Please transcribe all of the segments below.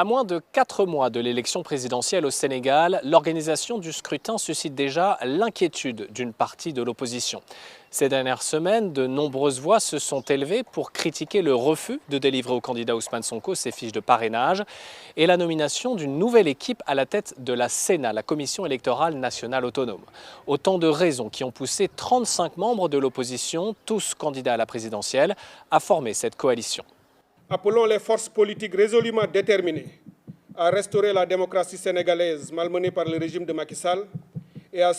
À moins de 4 mois de l'élection présidentielle au Sénégal, l'organisation du scrutin suscite déjà l'inquiétude d'une partie de l'opposition. Ces dernières semaines, de nombreuses voix se sont élevées pour critiquer le refus de délivrer au candidat Ousmane Sonko ses fiches de parrainage et la nomination d'une nouvelle équipe à la tête de la CENA, la Commission électorale nationale autonome. Autant de raisons qui ont poussé 35 membres de l'opposition, tous candidats à la présidentielle, à former cette coalition. Appelons les forces politiques résolument déterminées à restaurer la démocratie sénégalaise malmenée par le régime de Macky Sall et à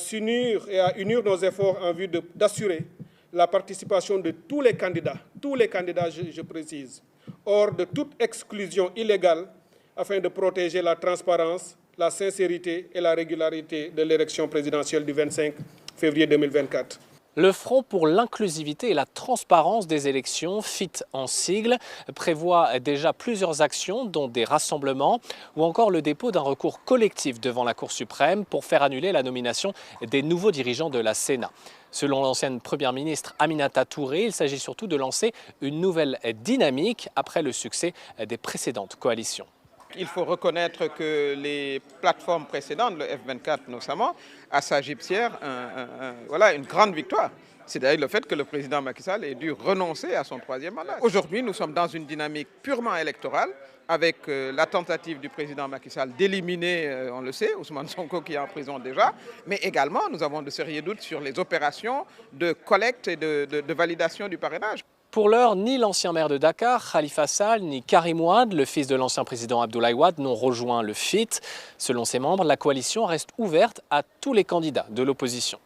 unir nos efforts en vue d'assurer la participation de tous les candidats, je précise, hors de toute exclusion illégale afin de protéger la transparence, la sincérité et la régularité de l'élection présidentielle du 25 février 2024. Le Front pour l'inclusivité et la transparence des élections, FIT en sigle, prévoit déjà plusieurs actions, dont des rassemblements ou encore le dépôt d'un recours collectif devant la Cour suprême pour faire annuler la nomination des nouveaux dirigeants de la CENA. Selon l'ancienne première ministre Aminata Touré, il s'agit surtout de lancer une nouvelle dynamique après le succès des précédentes coalitions. Il faut reconnaître que les plateformes précédentes, le F24 notamment, à sa gypsière, une grande victoire. C'est d'ailleurs le fait que le président Macky Sall ait dû renoncer à son troisième mandat. Aujourd'hui, nous sommes dans une dynamique purement électorale avec la tentative du président Macky Sall d'éliminer, on le sait, Ousmane Sonko qui est en prison déjà, mais également nous avons de sérieux doutes sur les opérations de collecte et de validation du parrainage. Pour l'heure, ni l'ancien maire de Dakar, Khalifa Sall, ni Karim Wade, le fils de l'ancien président Abdoulaye Wade, n'ont rejoint le FIT. Selon ses membres, la coalition reste ouverte à tous les candidats de l'opposition.